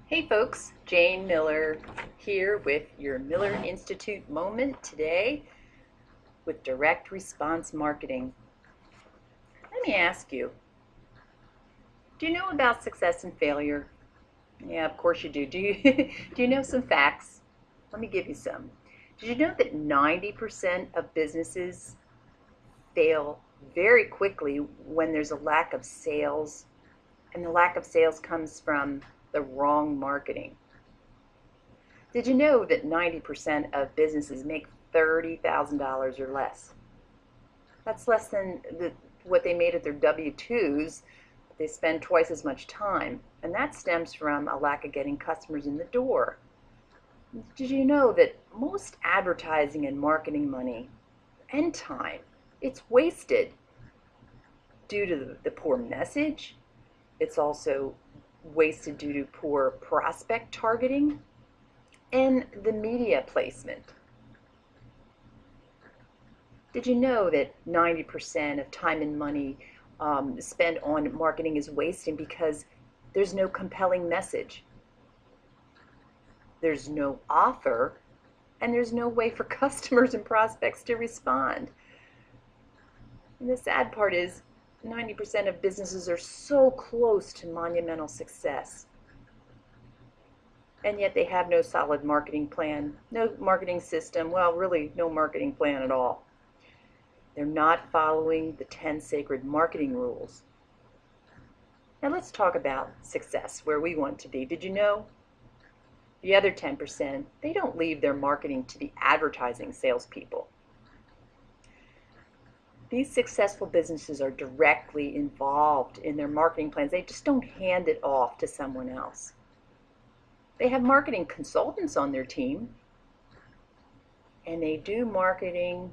Hey folks, Jane Miller here with your Miller Institute moment today with direct response marketing. Let me ask you, do you know about success and failure? Yeah, of course you do. Do you do you know some facts? Let me give you some. Did you know that 90% of businesses fail very quickly when there's a lack of sales? And the lack of sales comes from the wrong marketing. Did you know that 90% of businesses make $30,000 or less? That's less than what they made at their W-2s. They spend twice as much time, and that stems from a lack of getting customers in the door. Did you know that most advertising and marketing money and time, it's wasted due to the poor message? It's also wasted due to poor prospect targeting and the media placement. Did you know that 90% of time and money spent on marketing is wasting because there's no compelling message? There's no offer, and there's no way for customers and prospects to respond. And the sad part is 90% of businesses are so close to monumental success, and yet they have no solid marketing plan, no marketing system, well, really no marketing plan at all. They're not following the 10 sacred marketing rules. Now let's talk about success, where we want to be. Did you know the other 10%, they don't leave their marketing to the advertising salespeople? These successful businesses are directly involved in their marketing plans. They just don't hand it off to someone else. They have marketing consultants on their team, and they do marketing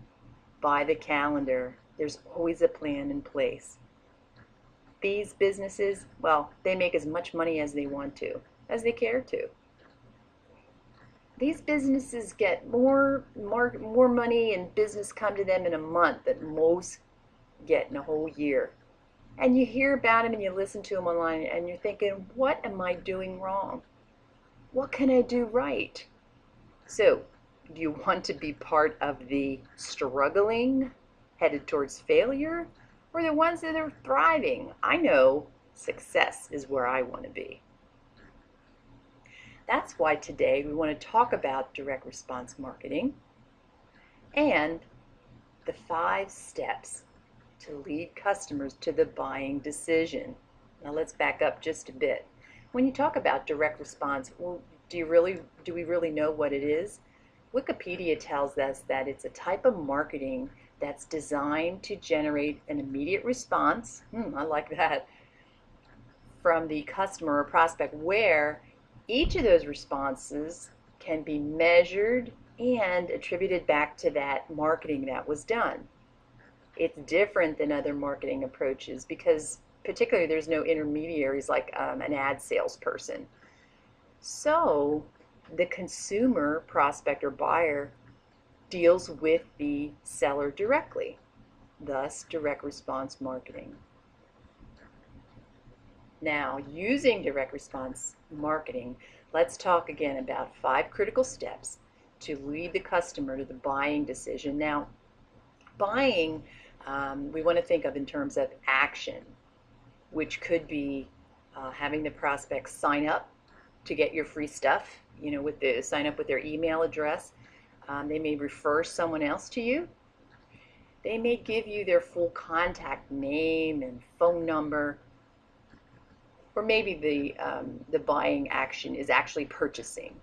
by the calendar. There's always a plan in place. These businesses, well, they make as much money as they want to, as they care to. These businesses get more money and business come to them in a month than most get in a whole year. And you hear about them and you listen to them online and you're thinking, what am I doing wrong? What can I do right? So, do you want to be part of the struggling, headed towards failure, or the ones that are thriving? I know success is where I want to be. That's why today we want to talk about direct response marketing and the 5 steps to lead customers to the buying decision. Now let's back up just a bit. When you talk about direct response, well, do we really know what it is? Wikipedia tells us that it's a type of marketing that's designed to generate an immediate response, I like that, from the customer or prospect, where each of those responses can be measured and attributed back to that marketing that was done. It's different than other marketing approaches because particularly there's no intermediaries like an ad salesperson. So the consumer, prospect, or buyer deals with the seller directly, thus direct response marketing. Now, using direct response marketing, let's talk again about 5 critical steps to lead the customer to the buying decision. Now, buying, we want to think of in terms of action, which could be having the prospect sign up to get your free stuff, sign up with their email address. They may refer someone else to you. They may give you their full contact name and phone number. Or maybe the buying action is actually purchasing.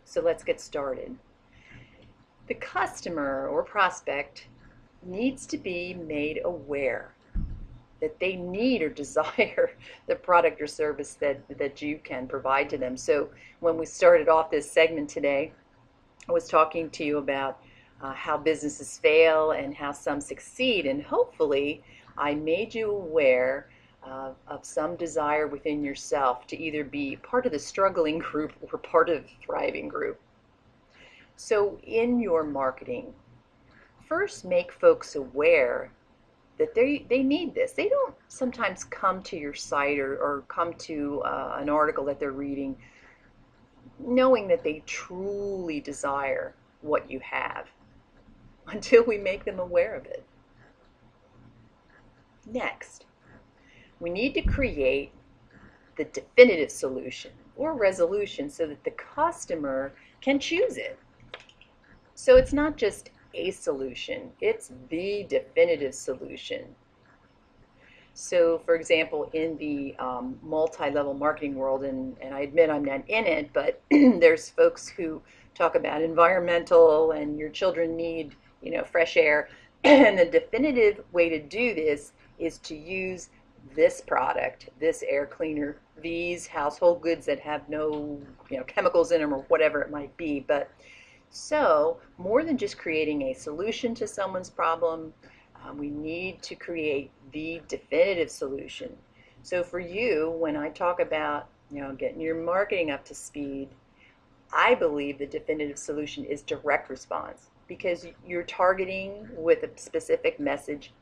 So let's get started. The customer or prospect needs to be made aware that they need or desire the product or service that you can provide to them. So when we started off this segment today, I was talking to you about how businesses fail and how some succeed, and hopefully I made you aware of some desire within yourself to either be part of the struggling group or part of the thriving group. So in your marketing, first make folks aware that they need this. They don't sometimes come to your site or come to an article that they're reading knowing that they truly desire what you have until we make them aware of it. Next, we need to create the definitive solution or resolution so that the customer can choose it. So it's not just a solution, it's the definitive solution. So, for example, in the multi-level marketing world, and I admit I'm not in it, but there's folks who talk about environmental and your children need, fresh air. And the definitive way to do this is to use this product, this air cleaner, these household goods that have no, chemicals in them or whatever it might be. But so, more than just creating a solution to someone's problem, we need to create the definitive solution. So for you, when I talk about, getting your marketing up to speed, I believe the definitive solution is direct response because you're targeting with a specific message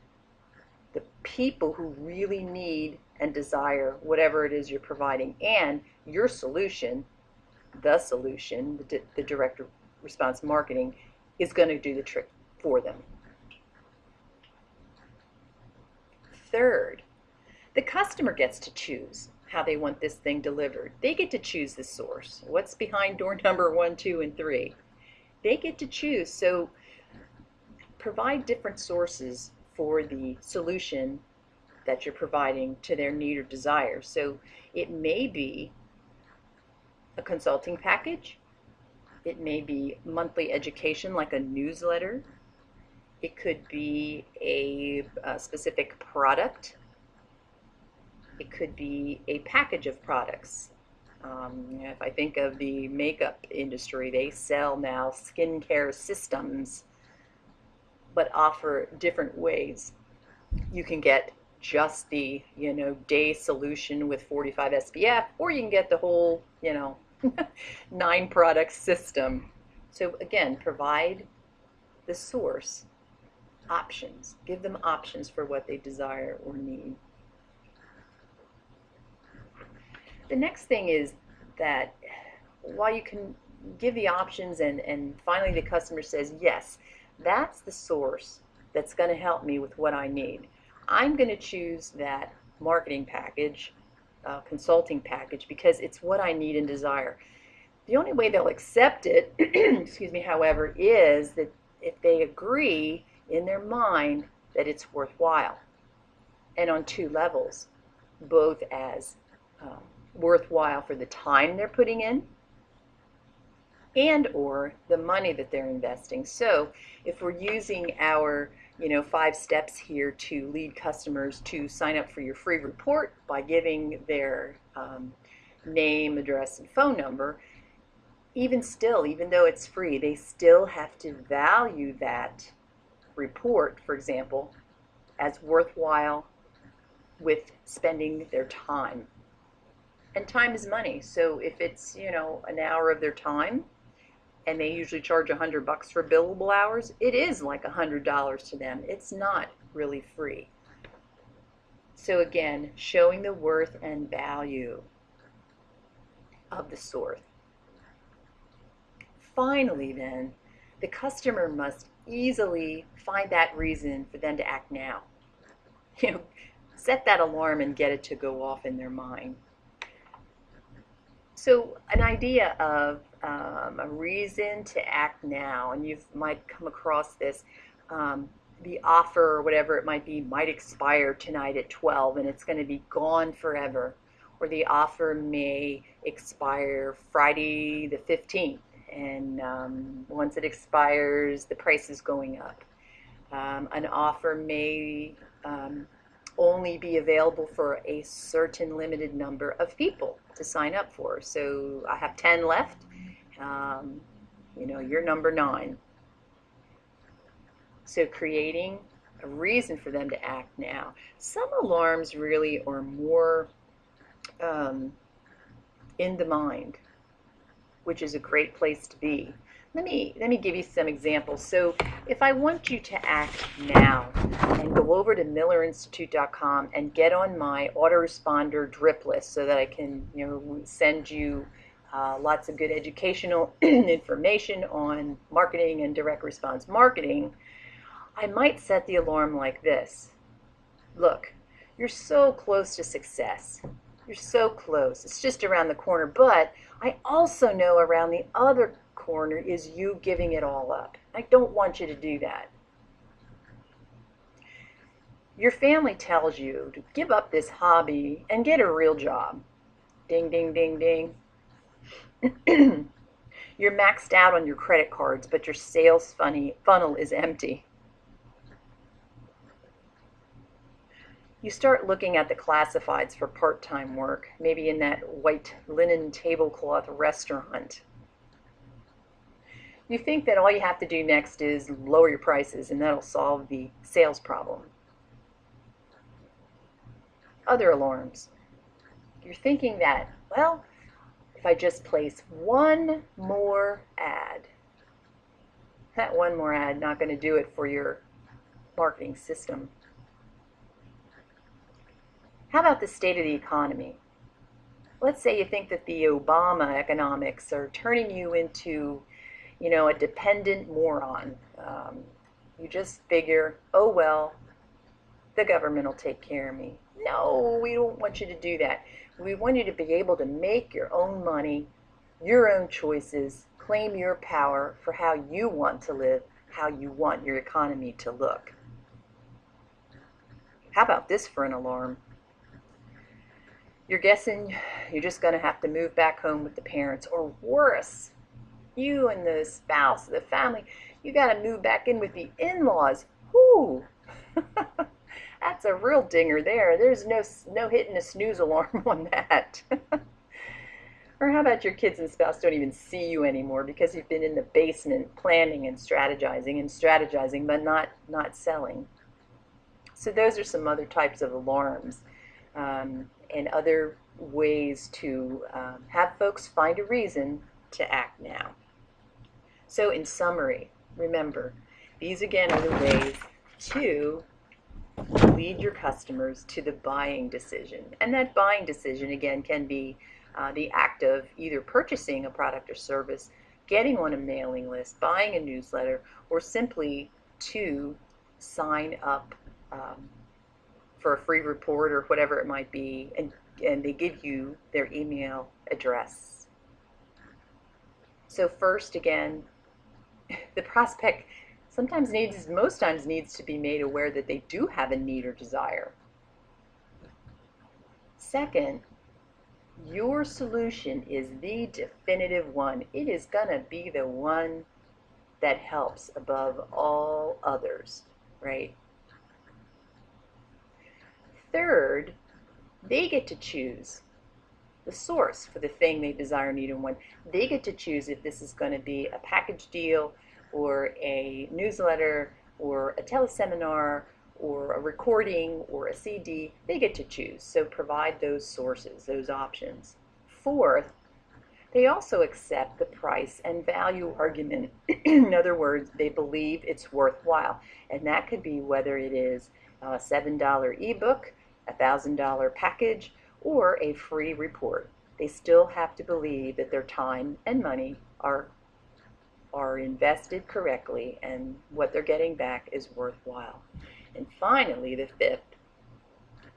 the people who really need and desire whatever it is you're providing, and your solution, the direct response marketing, is going to do the trick for them. Third, the customer gets to choose how they want this thing delivered. They get to choose the source. What's behind door number 1, 2, and 3? They get to choose. So provide different sources for the solution that you're providing to their need or desire. So it may be a consulting package. It may be monthly education like a newsletter. It could be a specific product. It could be a package of products. If I think of the makeup industry, they sell now skincare systems, but offer different ways. You can get just the, day solution with 45 SPF, or you can get the whole, 9 product system. So again, provide the source options. Give them options for what they desire or need. The next thing is that while you can give the options and finally the customer says, yes, that's the source that's going to help me with what I need, I'm going to choose that marketing package, consulting package, because it's what I need and desire. The only way they'll accept it, excuse me, however, is that if they agree in their mind that it's worthwhile, and on 2 levels, both as worthwhile for the time they're putting in and or the money that they're investing. So if we're using our 5 steps here to lead customers to sign up for your free report by giving their name, address, and phone number, even though it's free, they still have to value that report, for example, as worthwhile with spending their time. And time is money. So if it's, an hour of their time, and they usually charge $100 for billable hours, it is like $100 to them. It's not really free. So again, showing the worth and value of the source. Finally then, the customer must easily find that reason for them to act now. Set that alarm and get it to go off in their mind. So an idea of a reason to act now, and you might come across this, the offer or whatever it might be might expire tonight at 12 and it's going to be gone forever. Or the offer may expire Friday the 15th, and once it expires, the price is going up. An offer may only be available for a certain limited number of people to sign up for. So I have 10 left. You're number 9. So creating a reason for them to act now. Some alarms really are more in the mind, which is a great place to be. Let me give you some examples. So If I want you to act now and go over to millerinstitute.com and get on my autoresponder drip list so that I can, send you lots of good educational information on marketing and direct response marketing, I might set the alarm like this. Look, you're so close to success. You're so close. It's just around the corner. But I also know around the other corner is you giving it all up. I don't want you to do that. Your family tells you to give up this hobby and get a real job. Ding, ding, ding, ding. You're maxed out on your credit cards, but your sales funnel is empty. You start looking at the classifieds for part-time work, maybe in that white linen tablecloth restaurant. You think that all you have to do next is lower your prices and that'll solve the sales problem. Other alarms. You're thinking that, well, if I just place one more ad, that one more ad not going to do it for your marketing system. How about the state of the economy? Let's say you think that the Obama economics are turning you into, a dependent moron. You just figure, oh well, the government will take care of me. No, we don't want you to do that. We want you to be able to make your own money, your own choices, claim your power for how you want to live, how you want your economy to look. How about this for an alarm? You're guessing you're just going to have to move back home with the parents, or worse, you and the spouse, the family, you got to move back in with the in-laws. Whoo! That's a real dinger there. There's no hitting a snooze alarm on that. Or how about your kids and spouse don't even see you anymore because you've been in the basement planning and strategizing, but not selling. So those are some other types of alarms. And other ways to have folks find a reason to act now. So in summary, remember, these again are the ways to lead your customers to the buying decision. And that buying decision, again, can be the act of either purchasing a product or service, getting on a mailing list, buying a newsletter, or simply to sign up for a free report or whatever it might be, and they give you their email address. So first, again, the prospect most times needs to be made aware that they do have a need or desire. Second, your solution is the definitive one. It is going to be the one that helps above all others, right? Third, they get to choose the source for the thing they desire, need, and want. They get to choose if this is going to be a package deal or a newsletter or a teleseminar or a recording or a CD. They get to choose. So provide those sources, those options. Fourth, they also accept the price and value argument. In other words, they believe it's worthwhile. And that could be whether it is a $7 ebook, a $1,000 package, or a free report. They still have to believe that their time and money are invested correctly and what they're getting back is worthwhile. And finally, the fifth,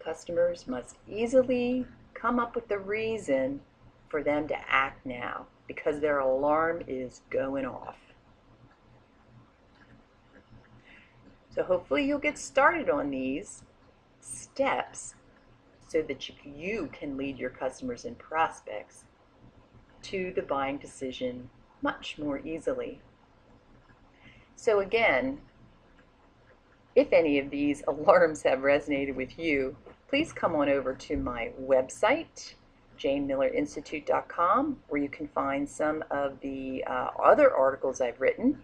customers must easily come up with the reason for them to act now because their alarm is going off. So hopefully you'll get started on these steps so that you can lead your customers and prospects to the buying decision much more easily. So again, if any of these alarms have resonated with you, please come on over to my website, janemillerinstitute.com, where you can find some of the other articles I've written.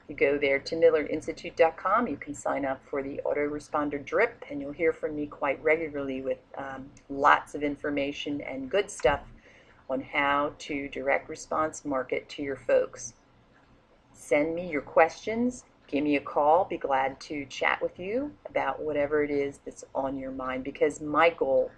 You go there to millerinstitute.com, you can sign up for the autoresponder drip, and you'll hear from me quite regularly with lots of information and good stuff on how to direct response market to your folks. Send me your questions Give me a call. Be glad to chat with you about whatever it is that's on your mind, because my goal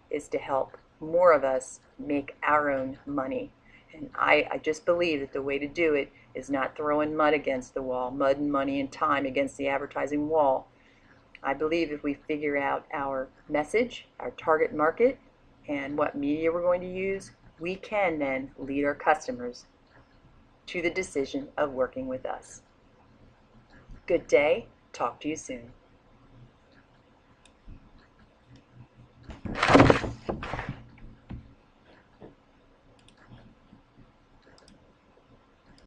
is to help more of us make our own money. And I just believe that the way to do it is not throwing mud against the wall, mud and money and time against the advertising wall. I believe if we figure out our message, our target market, and what media we're going to use, we can then lead our customers to the decision of working with us. Good day. Talk to you soon.